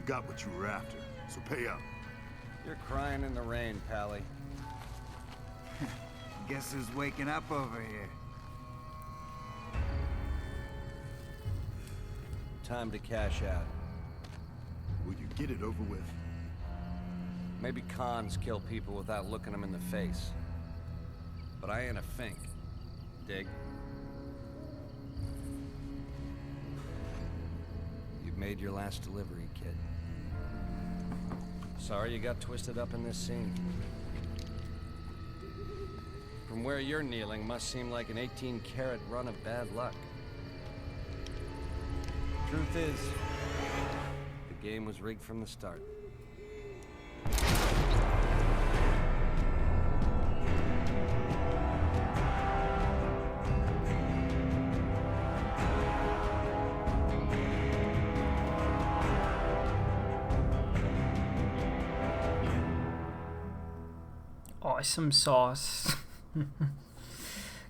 got what you were after, so pay up. You're crying in the rain, Pally. Guess who's waking up over here? Time to cash out. Will you get it over with? Maybe cons kill people without looking them in the face. But I ain't a fink. Dig? You've made your last delivery, kid. Sorry you got twisted up in this scene. From where you're kneeling must seem like an 18-carat run of bad luck. Truth is, the game was rigged from the start. Awesome sauce.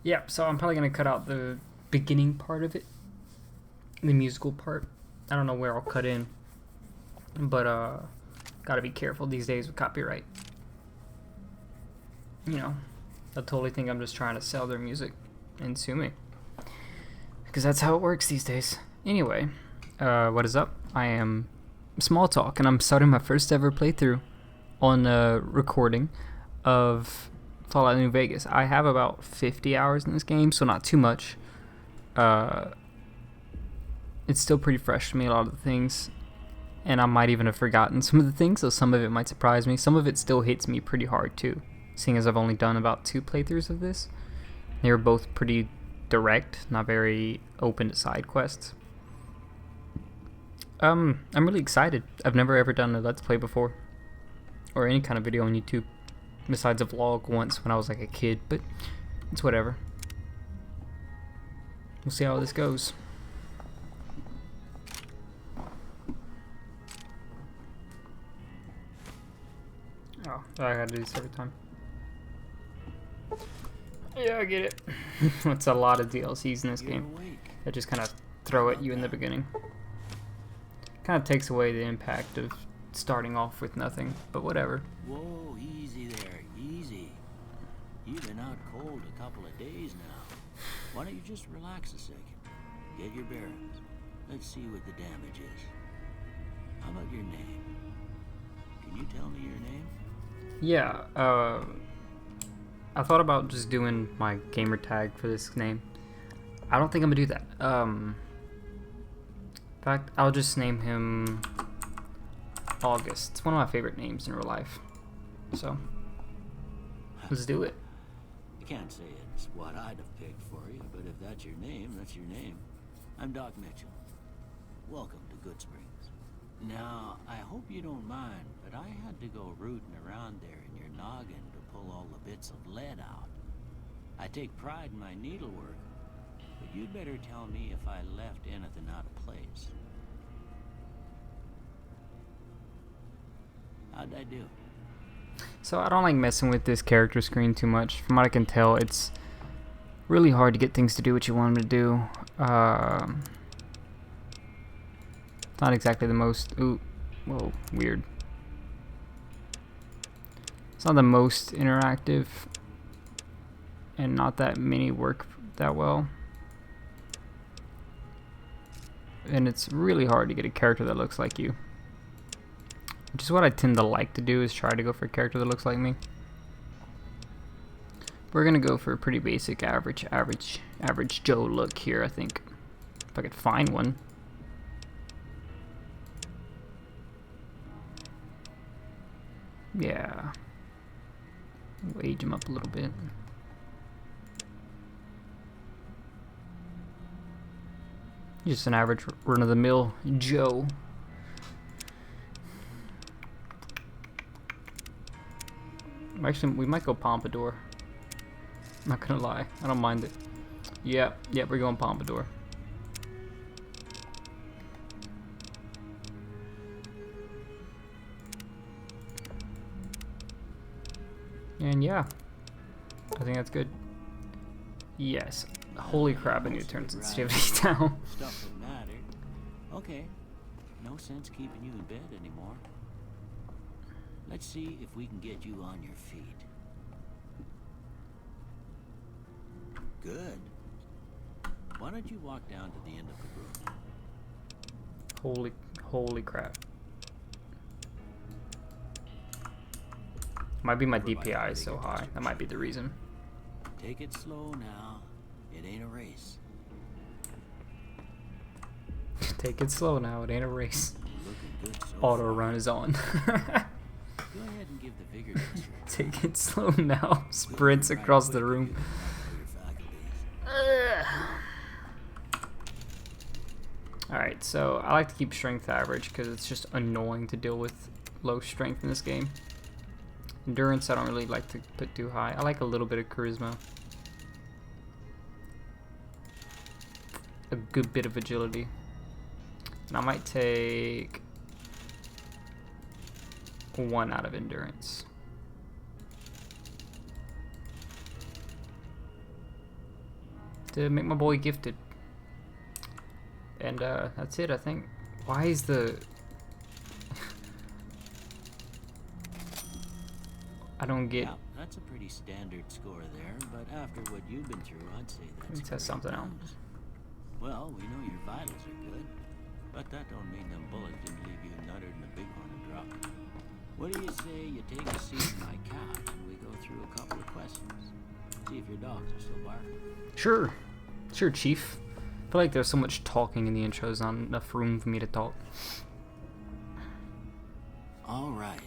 Yep, so I'm probably gonna cut out the beginning part of it, the musical part. I don't know where I'll cut in, but gotta be careful these days with copyright. You know, they'll totally think I'm just trying to sell their music and sue me, because that's how it works these days. Anyway, what is up? I am Small Talk, and I'm starting my first ever playthrough on recording of Fallout New Vegas. I have about 50 hours in this game, so not too much. It's still pretty fresh to me, a lot of the things, and I might even have forgotten some of the things, so some of it might surprise me. Some of it still hits me pretty hard too, seeing as I've only done about 2 playthroughs of this. They were both pretty direct, not very open to side quests. I'm really excited. I've never ever done a Let's Play before, or any kind of video on YouTube, besides a vlog once when I was like a kid, but it's whatever. We'll see how this goes. Oh, I gotta do this every time. Yeah, I get it. It's a lot of DLCs in this game that just kind of throw at you in the beginning. Kind of takes away the impact of starting off with nothing, but whatever. Whoa, easy there, easy. You've been out cold a couple of days now. Why don't you just relax a second? Get your bearings. Let's see what the damage is. How about your name? Can you tell me your name? Yeah, I thought about just doing my gamer tag for this name. I don't think I'm gonna do that. In fact, I'll just name him August. It's one of my favorite names in real life. So, let's do it. I can't say it's what I'd have picked for you, but if that's your name, that's your name. I'm Doc Mitchell. Welcome to Good Springs. Now, I hope you don't mind, but I had to go rooting around there in your noggin to pull all the bits of lead out. I take pride in my needlework, but you'd better tell me if I left anything out of place. How'd I do? So I don't like messing with this character screen too much. From what I can tell, it's really hard to get things to do what you want them to do. Not exactly the most... Ooh, whoa, weird. It's not the most interactive, and not that many work that well. And it's really hard to get a character that looks like you. Which is what I tend to like to do, is try to go for a character that looks like me. We're gonna go for a pretty basic average Joe look here, I think. If I could find one. Yeah. We'll age him up a little bit. Just an average run-of-the-mill Joe. Actually, we might go Pompadour. I'm not gonna lie, I don't mind it. Yeah, we're going Pompadour. And yeah, I think that's good. Yes. Holy crap, I need to turn sensitivity down. Stuff that mattered. Okay. no sense keeping you in bed anymore. Let's see if we can get you on your feet. Good. Why don't you walk down to the end of the room? Holy crap. Might be my DPI is so high. That might be the reason. Take it slow now. It ain't a race. Take it slow now. It ain't a race. Looking good so Auto far. run is on. Go ahead and give the vigor test. Take it slow now. Sprints across the room. Alright, so I like to keep strength average because it's just annoying to deal with low strength in this game. Endurance I don't really like to put too high. I like a little bit of charisma. A good bit of agility. And I might take 1 out of endurance. To make my boy gifted. And that's it, I think. Why is the... I don't get... Yeah, that's a pretty standard score there, but after what you've been through, I'd say that's... Let's test something else. Well, we know your vitals are good, but that don't mean them bullets didn't leave you nuttered in the bighorn and drop. What do you say you take a seat on my couch and we go through a couple of questions? See if your dogs are still barking. Sure. Sure, Chief. I feel like there's so much talking in the intros, not enough room for me to talk. All right.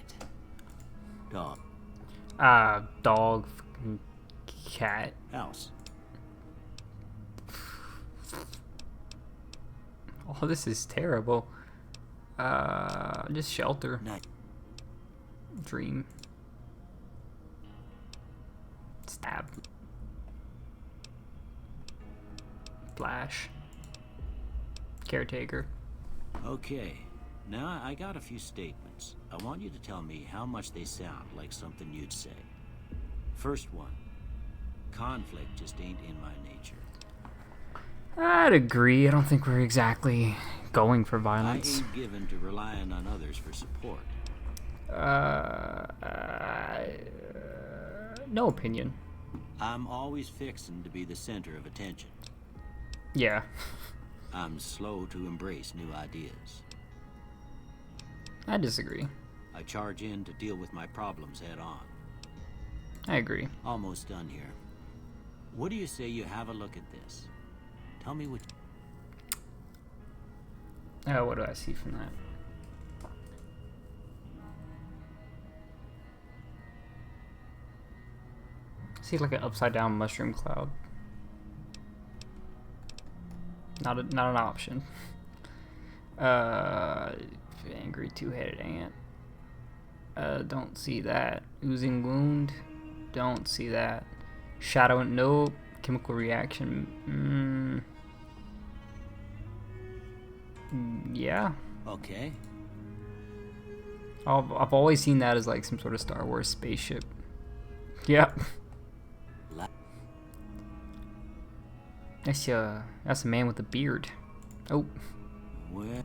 Dog. Dog, fucking cat. House. Oh, this is terrible. Just shelter. Night. Dream. Stab. Flash. Caretaker. Okay. Now I got a few statements. I want you to tell me how much they sound like something you'd say. First one. Conflict just ain't in my nature. I'd agree. I don't think we're exactly going for I violence. ain't given to relying on others for support. No opinion. I'm always fixin' to be the center of attention. Yeah. I'm slow to embrace new ideas. I disagree. I charge in to deal with my problems head on. I agree. Almost done here. What do you say you have a look at this? Tell me what... What do I see from that? See like an upside down mushroom cloud. Not an option. Angry two-headed ant. Don't see that. Oozing wound. Don't see that. Shadow, nope. Chemical reaction. Yeah. Okay. I've always seen that as like some sort of Star Wars spaceship. Yep. That's a man with a beard. Oh. Well, I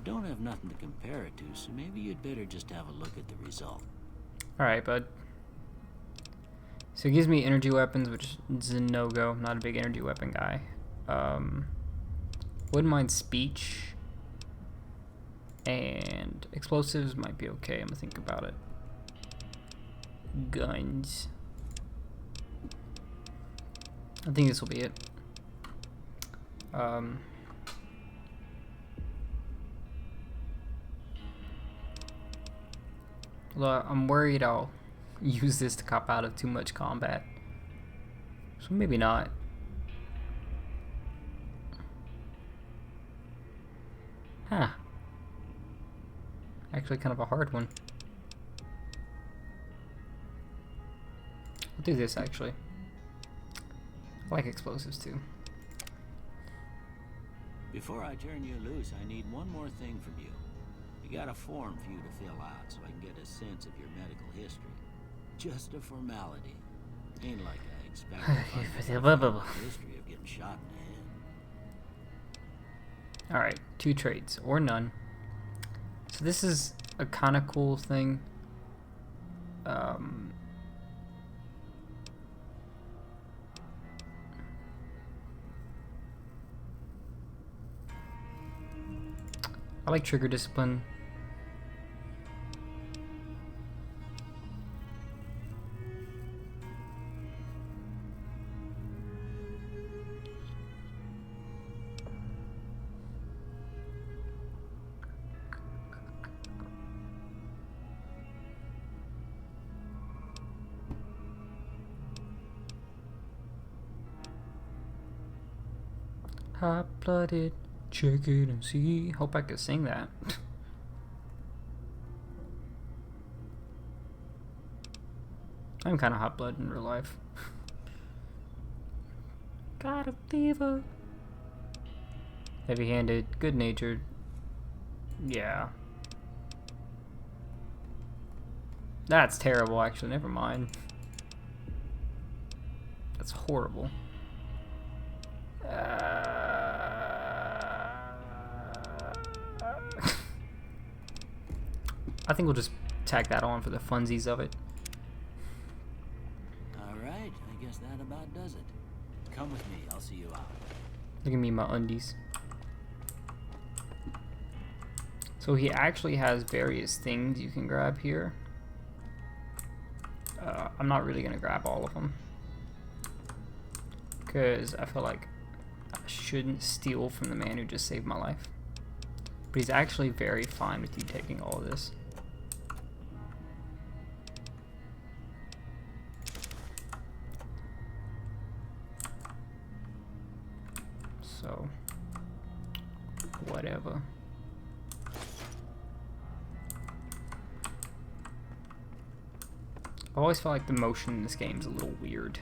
don't have nothing to compare it to, so maybe you'd better just have a look at the result. Alright, bud. So it gives me energy weapons, which is a no-go. I'm not a big energy weapon guy. Wouldn't mind speech. And explosives might be okay. I'm gonna think about it. Guns. I think this will be it. Look, I'm worried I'll use this to cop out of too much combat. So maybe not. Huh. Actually kind of a hard one. I'll do this actually. I like explosives too. Before I turn you loose, I need one more thing from you. I got a form for you to fill out so I can get a sense of your medical history. Just a formality. Ain't like I expect to find a history of getting shot in the head. Alright, 2 traits, or none. So this is a kind of cool thing. I like trigger discipline. Hot-blooded, check it and see. Hope I could sing that. I'm kind of hot-blooded in real life. Got a fever. Heavy-handed, good-natured. Yeah. That's terrible, actually. Never mind. That's horrible. I think we'll just tack that on for the funsies of it. Alright, I guess that about does it. Come with me, I'll see you out. Look at me in my undies. So he actually has various things you can grab here. I'm not really going to grab all of them, because I feel like I shouldn't steal from the man who just saved my life. But he's actually very fine with you taking all of this. So, whatever. I always feel like the motion in this game is a little weird.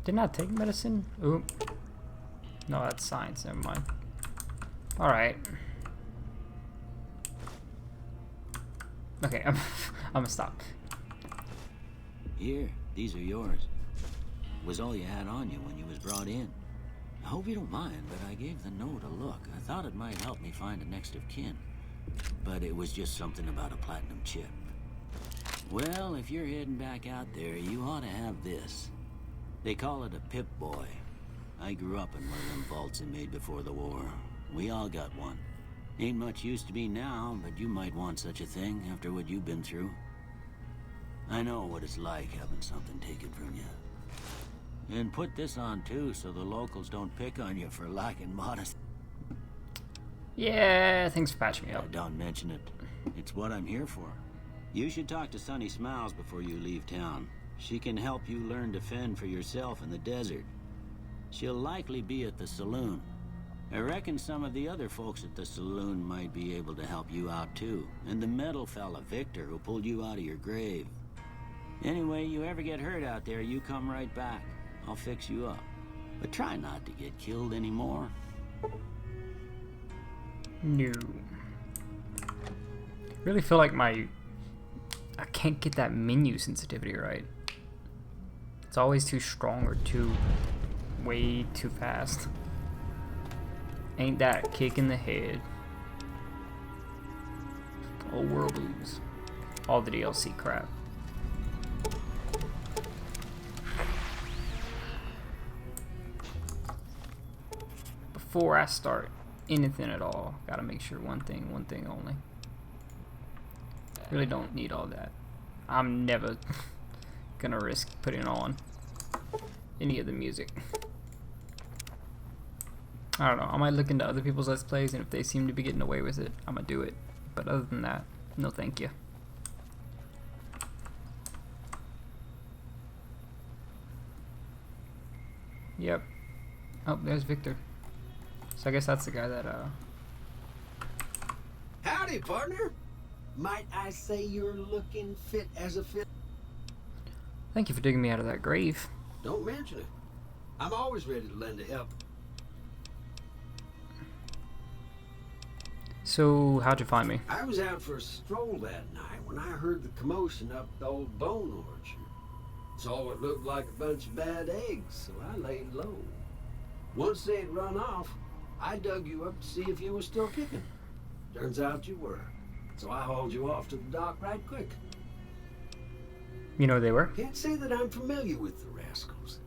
Didn't I take medicine? Oop. No, that's science. Never mind. Alright. Okay, I'm gonna stop. Here, these are yours. Was all you had on you when you was brought in. I hope you don't mind, but I gave the note a look. I thought it might help me find a next of kin. But it was just something about a platinum chip. Well, if you're heading back out there, you ought to have this. They call it a Pip-Boy. I grew up in one of them vaults they made before the war. We all got one. Ain't much use to me now, but you might want such a thing after what you've been through. I know what it's like having something taken from you. And put this on too, so the locals don't pick on you for lacking modesty. Yeah, thanks for patching me up. Don't mention it. It's what I'm here for. You should talk to Sunny Smiles before you leave town. She can help you learn to fend for yourself in the desert. She'll likely be at the saloon. I reckon some of the other folks at the saloon might be able to help you out too. And the metal fella, Victor, who pulled you out of your grave. Anyway, you ever get hurt out there, you come right back. I'll fix you up. But try not to get killed anymore. No. Really feel like I can't get that menu sensitivity right. It's always too strong or way too fast. Ain't that kick in the head? Oh, world blues. All the DLC crap. Before I start anything at all, gotta make sure one thing only. Really don't need all that. I'm never gonna risk putting on any of the music. I don't know, I might look into other people's Let's Plays, and if they seem to be getting away with it, I'm gonna do it. But other than that, no thank you. Yep. Oh, there's Victor. So I guess that's the guy that, Howdy, partner. Might I say you're looking fit as a fit? Thank you for digging me out of that grave. Don't mention it. I'm always ready to lend a help. So, how'd you find me? I was out for a stroll that night when I heard the commotion up the old bone orchard. Saw what looked like a bunch of bad eggs, so I laid low. Once they'd run off, I dug you up to see if you were still kicking. Turns out you were. So I hauled you off to the dock right quick. You know who they were? Can't say that I'm familiar with the rascals.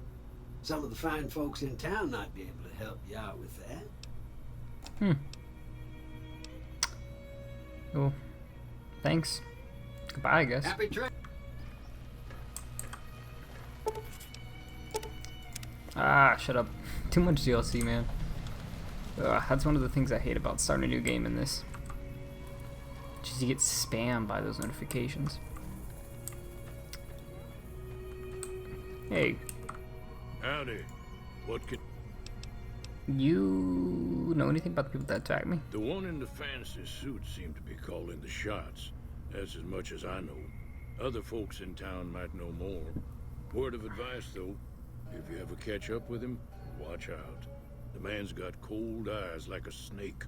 Some of the fine folks in town might be able to help you out with that. Well, thanks. Goodbye, I guess. Happy trip. Ah, shut up. Too much DLC, man. Ugh, that's one of the things I hate about starting a new game in this. Just you get spammed by those notifications. Hey, Howdy. What could... you know anything about the people that attacked me? The one in the fancy suit seemed to be calling the shots. That's as much as I know. Other folks in town might know more. Word of advice, though. If you ever catch up with him, watch out. The man's got cold eyes like a snake.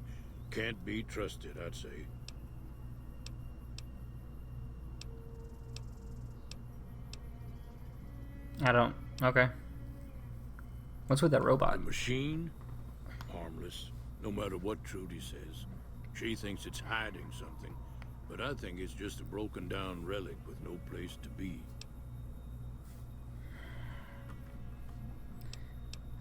Can't be trusted, I'd say. I don't. Okay. What's with that robot? The machine? Harmless, no matter what Trudy says. She thinks it's hiding something, but I think it's just a broken down relic with no place to be.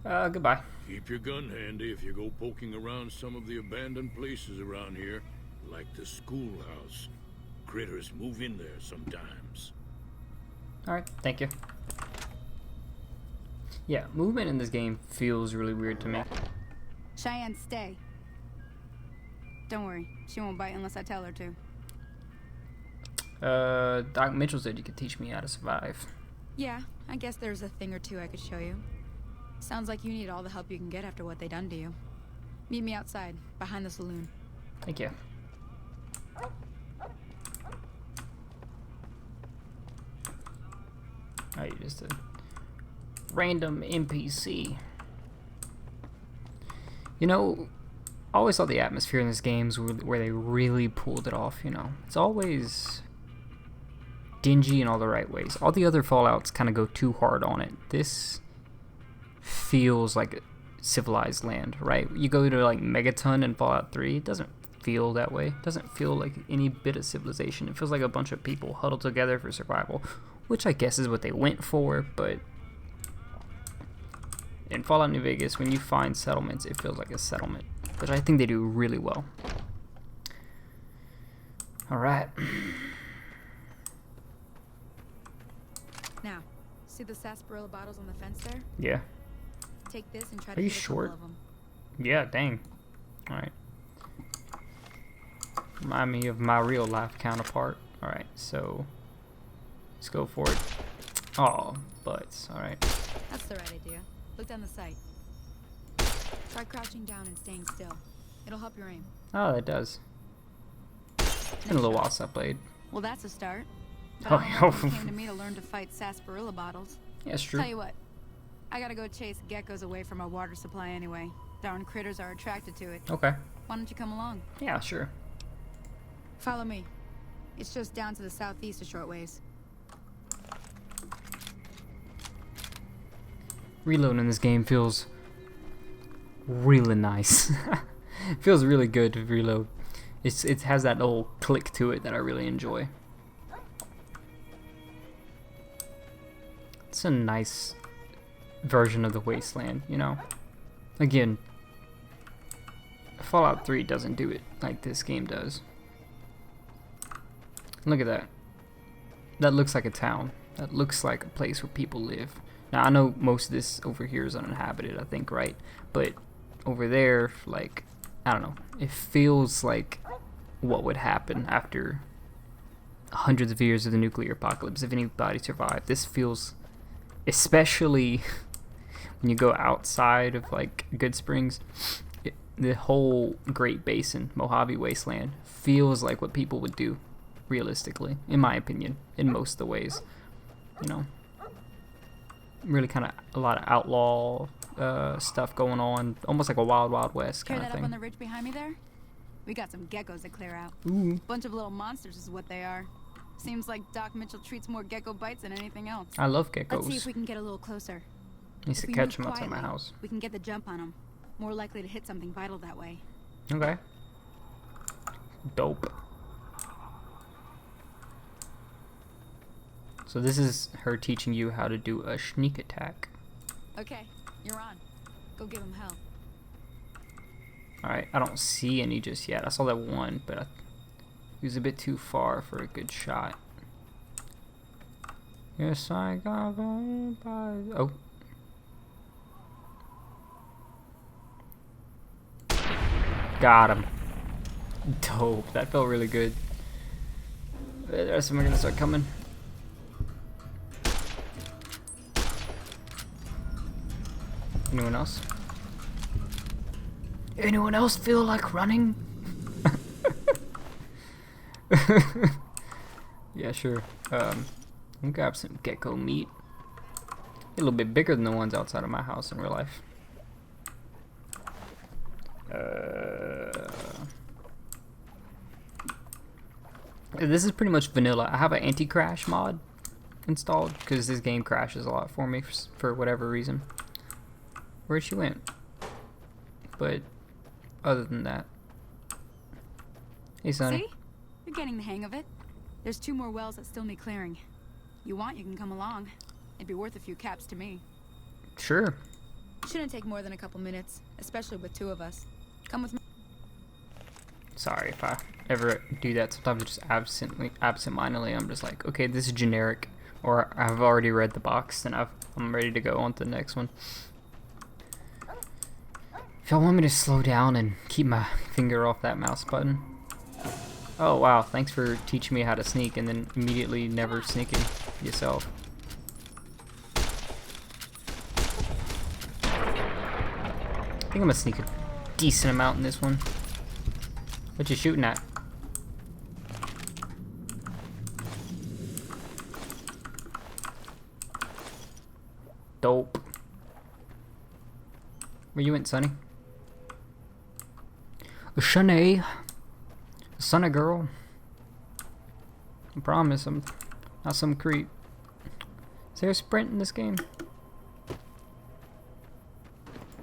Goodbye. Keep your gun handy if you go poking around some of the abandoned places around here, like the schoolhouse. Critters move in there sometimes. Alright, thank you. Yeah, movement in this game feels really weird to me. Cheyenne, stay. Don't worry, she won't bite unless I tell her to. Doc Mitchell said you could teach me how to survive. Yeah, I guess there's a thing or two I could show you. Sounds like you need all the help you can get after what they done to you. Meet me outside, behind the saloon. Thank you. Alright, you're just a random NPC. You know, I always thought the atmosphere in these games where they really pulled it off, you know. It's always dingy in all the right ways. All the other Fallouts kind of go too hard on it. This feels like a civilized land, right? You go to like Megaton in Fallout 3, it doesn't feel that way. It doesn't feel like any bit of civilization. It feels like a bunch of people huddled together for survival, which I guess is what they went for, but in Fallout New Vegas, when you find settlements, it feels like a settlement, which I think they do really well. Alright. Now, see the sarsaparilla bottles on the fence there? Yeah. Take this and try Are to you hit a couple short? of them. Yeah, dang. Alright. Remind me of my real life counterpart. Alright, so let's go for it. Oh, butts. Alright. That's the right idea. Look down the sight. Try crouching down and staying still. It'll help your aim. Oh, that does. Been a little while since I played. Well, that's a start. But Oh, I don't know if you came to me to learn to fight sarsaparilla bottles. Yeah, it's true. Tell you what, I gotta go chase geckos away from our water supply anyway. Darn critters are attracted to it. Okay. Why don't you come along? Yeah, sure. Follow me. It's just down to the southeast a short ways. Reloading in this game feels really nice. It feels really good to reload. It has that old click to it that I really enjoy. It's a nice version of the Wasteland, you know. Again, Fallout 3 doesn't do it like this game does. Look at that. That looks like a town. That looks like a place where people live. Now, I know most of this over here is uninhabited, I think, right? But over there, like, I don't know. It feels like what would happen after hundreds of years of the nuclear apocalypse if anybody survived. This feels especially when you go outside of like Good Springs, the whole Great Basin, Mojave Wasteland, feels like what people would do, realistically, in my opinion, in most of the ways. You know, really kind of a lot of outlaw stuff going on, almost like a Wild Wild West kind of Hear that thing. up on the ridge behind me there? We got some geckos to clear out. Ooh. Bunch of little monsters is what they are. Seems like Doc Mitchell treats more gecko bites than anything else. I love Let's see if geckos. we can get a little closer. Needs If to we catch move them outside my quietly, house. We can get the jump on them. More likely to hit something vital that way. Okay. Dope. So this is her teaching you how to do a sneak attack. Okay, you're on. Go give him hell. Alright, I don't see any just yet. I saw that one, but he was a bit too far for a good shot. Yes, I got vampires. Oh. Got him. Dope. That felt really good. The rest of them are gonna start coming. Anyone else? Anyone else feel like running? Yeah, sure. I'll grab some gecko meat. A little bit bigger than the ones outside of my house in real life. This is pretty much vanilla. I have an anti-crash mod installed because this game crashes a lot for me for whatever reason. Where she went? But other than that, hey Sonny. See? You're getting the hang of it. There's 2 more wells that still need clearing. You want, you can come along. It'd be worth a few caps to me. Sure. Shouldn't take more than a couple minutes, especially with 2 of us. Come with me. Sorry if I ever do that. Sometimes just absent-mindedly, I'm just like, okay, this is generic, or I've already read the box and I'm ready to go on to the next one. If y'all want me to slow down and keep my finger off that mouse button. Oh wow, thanks for teaching me how to sneak and then immediately never sneaking yourself. I think I'm gonna sneak a decent amount in this one. What you shooting at? Dope. Where you went, Sonny? Sonny. Sonny girl. I promise I'm not some creep. Is there a sprint in this game?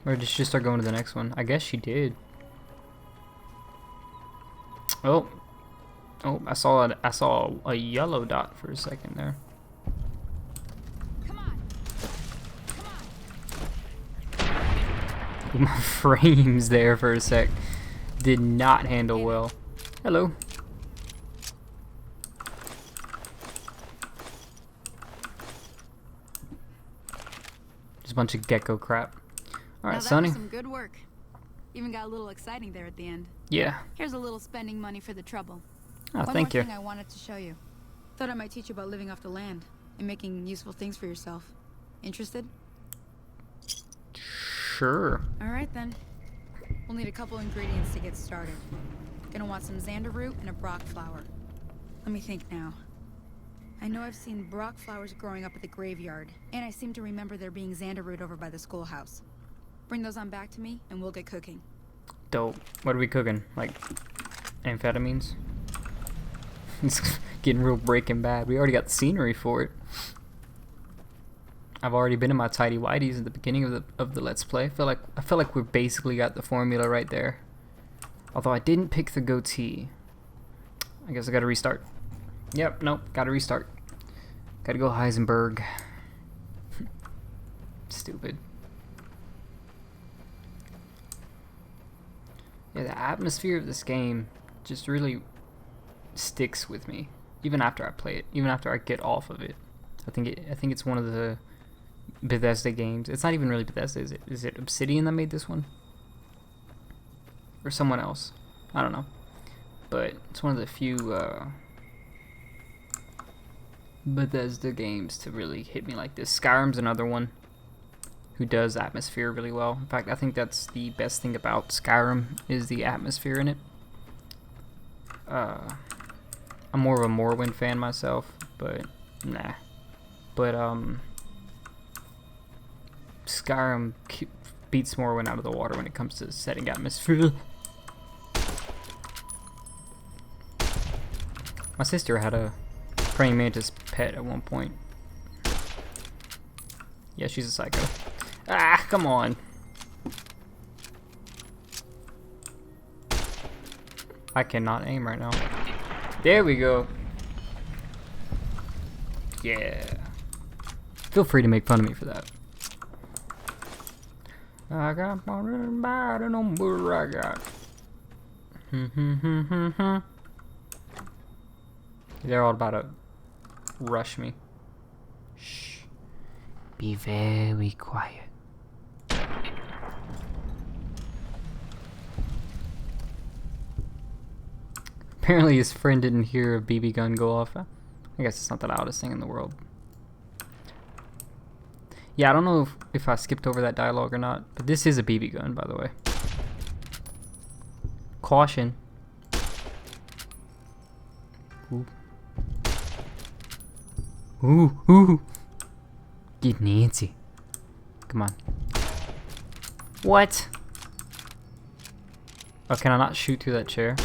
Or did she just start going to the next one? I guess she did. Oh. Oh, I saw a yellow dot for a second there. Come on. Come on. My frames there for a sec did not handle well. Hello. Just a bunch of gecko crap. Alright, Now that Sonny. was some good work. Even got a little exciting there at the end. Yeah. Here's a little spending money for the trouble. Oh, One thank more you. thing I wanted to show you. Thought I might teach you about living off the land and making useful things for yourself. Interested? Sure. Alright then. We'll need a couple ingredients to get started. Gonna want some xander root and a brock flower. Let me think now. I know I've seen brock flowers growing up at the graveyard, and I seem to remember there being xander root over by the schoolhouse. Bring those on back to me, and we'll get cooking. Dope. What are we cooking? Like amphetamines? It's getting real Breaking Bad. We already got the scenery for it. I've already been in my tidy whities at the beginning of the Let's Play. I feel like we basically got the formula right there. Although I didn't pick the goatee. I guess I gotta restart. Yep, nope, gotta restart. Gotta go Heisenberg. Stupid. Yeah, the atmosphere of this game just really sticks with me, even after I play it, even after I get off of it. I think it's one of the Bethesda games. It's not even really Bethesda, is it? Is it Obsidian that made this one? Or someone else? I don't know. But it's one of the few Bethesda games to really hit me like this. Skyrim's another one. who does atmosphere really well. In fact, I think that's the best thing about Skyrim is the atmosphere in it. I'm more of a Morrowind fan myself, but nah. But Skyrim beats Morrowind out of the water when it comes to setting atmosphere. My sister had a praying mantis pet at one point. Yeah, she's a psycho. Ah, come on. I cannot aim right now. There we go. Yeah. Feel free to make fun of me for that. I got one by the number I got. They're all about to rush me. Shh. Be very quiet. Apparently his friend didn't hear a BB gun go off. I guess it's not the loudest thing in the world. Yeah, I don't know if I skipped over that dialogue or not, but this is a BB gun, by the way. Caution. Ooh. Ooh, ooh. Get Nancy. Come on. What? Oh, can I not shoot through that chair?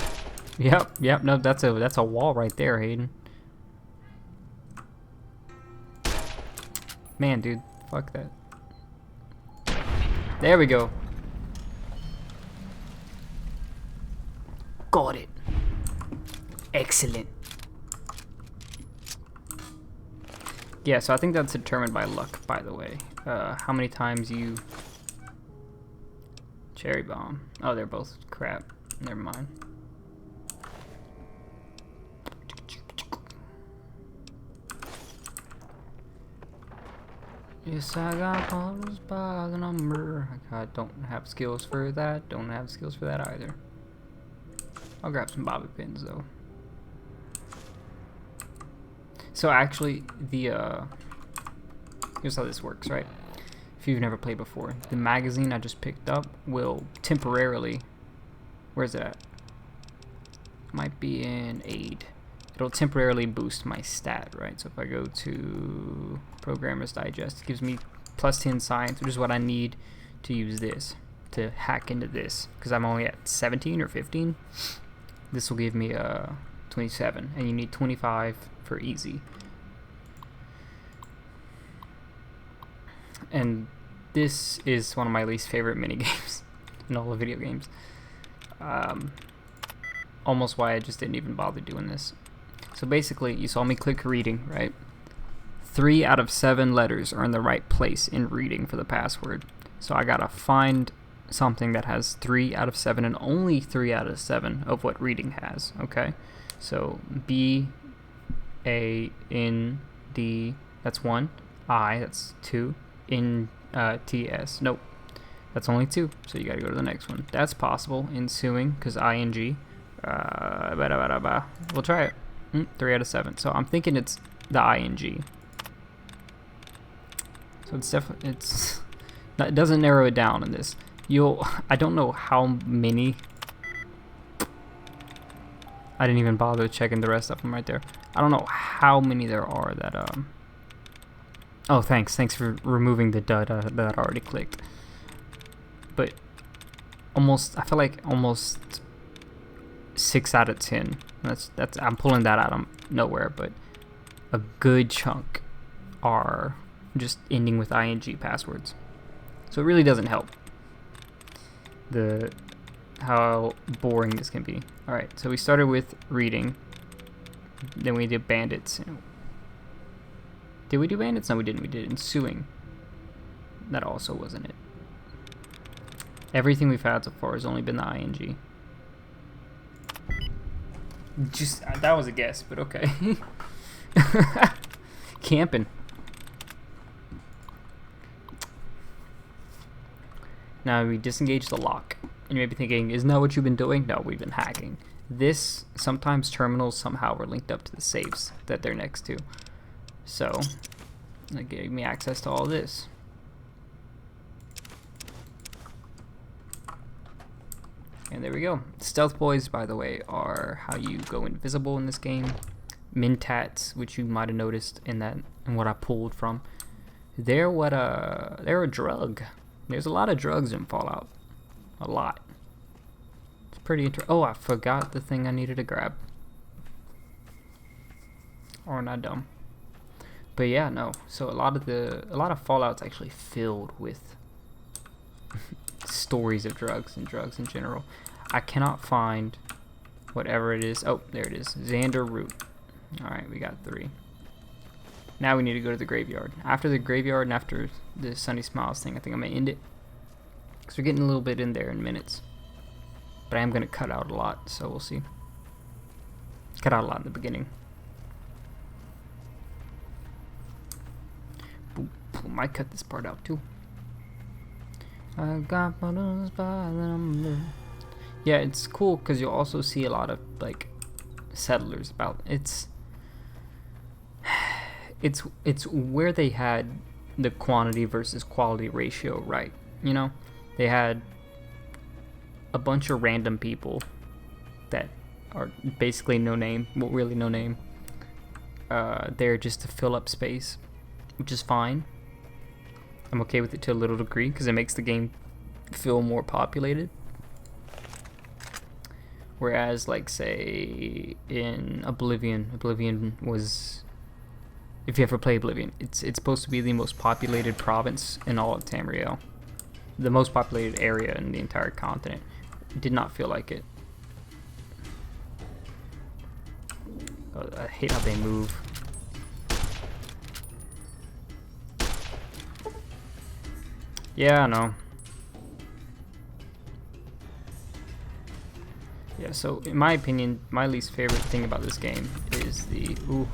Yep, no, that's a wall right there, Hayden. Man, dude, fuck that. There we go. Got it. Excellent. Yeah, so I think that's determined by luck, by the way. How many times you... Cherry bomb. Oh, they're both crap. Never mind. Yes, I got bottles by the number. I don't have skills for that. Don't have skills for that either. I'll grab some bobby pins though. So actually, here's how this works, right? If you've never played before, the magazine I just picked up will temporarily, where's it at? Might be in aid. It'll temporarily boost my stat, right? So if I go to Programmer's Digest, it gives me plus 10 science, which is what I need to use this, to hack into this, because I'm only at 17 or 15. This will give me 27, and you need 25 for easy. And this is one of my least favorite minigames in all the video games. Almost why I just didn't even bother doing this. So basically, you saw me click reading, right? 3 out of 7 letters are in the right place in reading for the password. So I gotta find something that has 3 out of 7 and only 3 out of 7 of what reading has, okay? So B, A, N, D, that's 1. I, that's 2. N, T, S, nope. That's only 2, so you gotta go to the next one. That's possible. Ensuing, because ING. We'll try it. 3 out of 7. So I'm thinking it's the ING. So it's definitely, it doesn't narrow it down in this. I don't know how many. I didn't even bother checking the rest of them right there. I don't know how many there are that oh, thanks for removing the dud that I already clicked. But I feel like almost 6 out of 10. That's I'm pulling that out of nowhere, but a good chunk are just ending with ING passwords. So it really doesn't help how boring this can be. Alright, so we started with reading. Then we did bandits. Did we do bandits? No, we didn't. We did ensuing. That also wasn't it. Everything we've had so far has only been the ING. Just that was a guess, but okay. Camping. Now we disengage the lock. And you may be thinking, isn't that what you've been doing? No, we've been hacking. Sometimes terminals somehow are linked up to the safes that they're next to. So, it gave me access to all this. And there we go. Stealth boys, by the way, are how you go invisible in this game. Mentats, which you might have noticed in what I pulled from. They're a drug. There's a lot of drugs in Fallout. A lot. It's pretty interesting. Oh, I forgot the thing I needed to grab. Or not dumb. But yeah, no. So a lot of Fallout's actually filled with stories of drugs and drugs in general. I cannot find whatever it is. Oh, there it is. Xander root. Alright, we got 3. Now we need to go to the graveyard. After the graveyard and after the Sunny Smiles thing, I think I'm going to end it. Because we're getting a little bit in there in minutes. But I am going to cut out a lot, so we'll see. Cut out a lot in the beginning. Boom, boom. Might cut this part out too. I got balloons by the number. Yeah, it's cool because you'll also see a lot of like settlers about. It's where they had the quantity versus quality ratio right. You know, they had a bunch of random people that are basically no name, well, really no name. There just to fill up space, which is fine. I'm okay with it to a little degree because it makes the game feel more populated. Whereas, like, say, in Oblivion was, if you ever play Oblivion, it's supposed to be the most populated province in all of Tamriel. The most populated area in the entire continent. It did not feel like it. Oh, I hate how they move. Yeah, I know. Yeah, so in my opinion, my least favorite thing about this game is the... Ooh.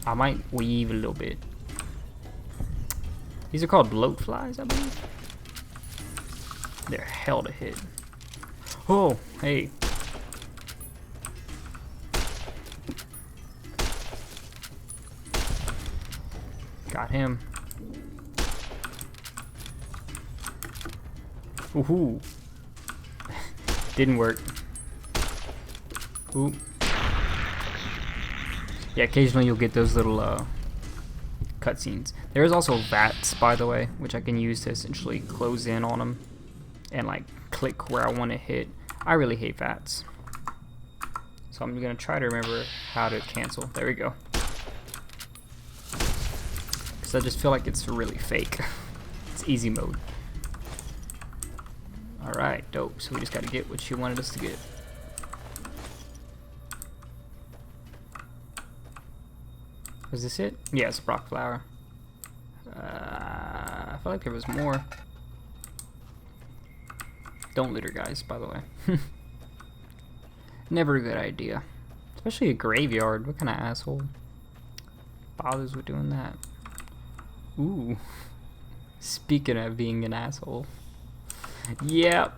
I might weave a little bit. These are called bloat flies, I believe. They're hell to hit. Oh, hey. Got him. Woohoo. Didn't work. Ooh. Yeah, occasionally you'll get those little cutscenes. There is also VATs, by the way, which I can use to essentially close in on them and like click where I want to hit. I really hate VATs. So I'm gonna try to remember how to cancel. There we go. Because I just feel like it's really fake. It's easy mode. Alright, dope. So we just gotta get what she wanted us to get. Was this it? Yeah, it's a Brock flower. I feel like there was more. Don't litter, guys, by the way. Never a good idea. Especially a graveyard. What kind of asshole bothers with doing that? Ooh. Speaking of being an asshole. Yep.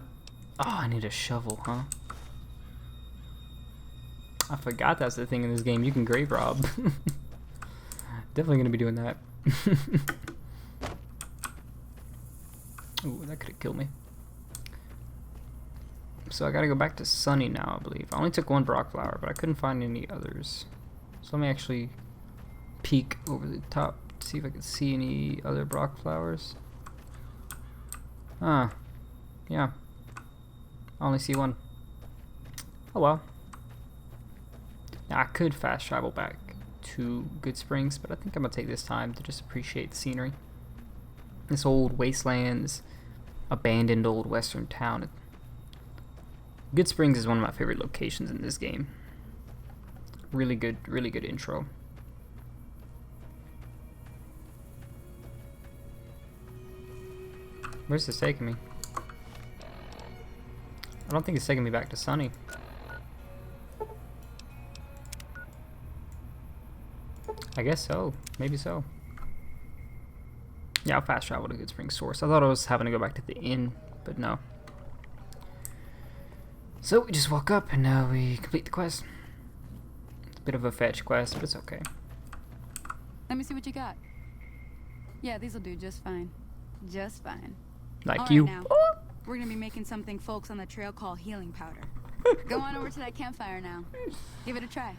Oh, I need a shovel, huh? I forgot that's the thing in this game. You can grave rob. Definitely gonna be doing that. Ooh, that could have killed me. So I gotta go back to Sunny now, I believe. I only took one Brock flower, but I couldn't find any others. So let me actually peek over the top to see if I can see any other Brock flowers. Huh. Yeah. I only see one. Oh well. Now I could fast travel back to Good Springs, but I think I'm gonna take this time to just appreciate the scenery. This old wasteland, this abandoned old western town. Good Springs is one of my favorite locations in this game. Really good intro. Where's this taking me? I don't think it's taking me back to Sunny. I guess so. Maybe so. Yeah, I'll fast travel to Good Springs Source. I thought I was having to go back to the inn, but no. So we just walk up and now we complete the quest. It's a bit of a fetch quest, but it's okay. Let me see what you got. Yeah, these'll do just fine. Just fine. Like All you. right now. We're gonna be making something folks on the trail call healing powder. Go on over to that campfire now. Give it a try.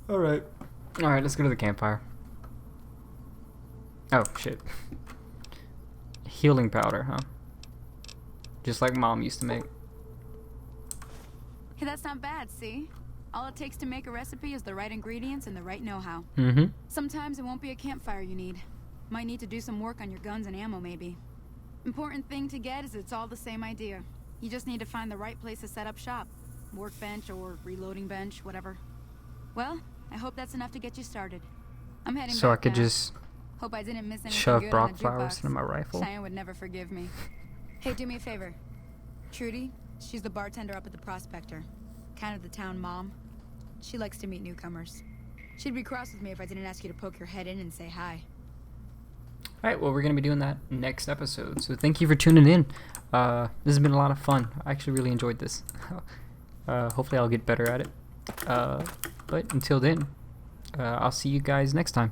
Alright. Alright, let's go to the campfire. Oh, shit. Healing powder, huh? Just like Mom used to make. Hey, that's not bad, see? All it takes to make a recipe is the right ingredients and the right know-how. Mm-hmm. Sometimes it won't be a campfire you need. Might need to do some work on your guns and ammo, maybe. Important thing to get is it's all the same idea. You just need to find the right place to set up shop. Workbench or reloading bench, whatever. Well, I hope that's enough to get you started. I'm heading So I back could now. just Hope I didn't miss anything shove good on Brock the flowers jukebox. into my rifle. Cheyenne would never forgive me. Hey, do me a favor. Trudy, she's the bartender up at the Prospector. Kind of the town mom. She likes to meet newcomers. She'd be cross with me if I didn't ask you to poke your head in and say hi. Alright, well, we're going to be doing that next episode. So thank you for tuning in. This has been a lot of fun. I actually really enjoyed this. Hopefully I'll get better at it. But until then, I'll see you guys next time.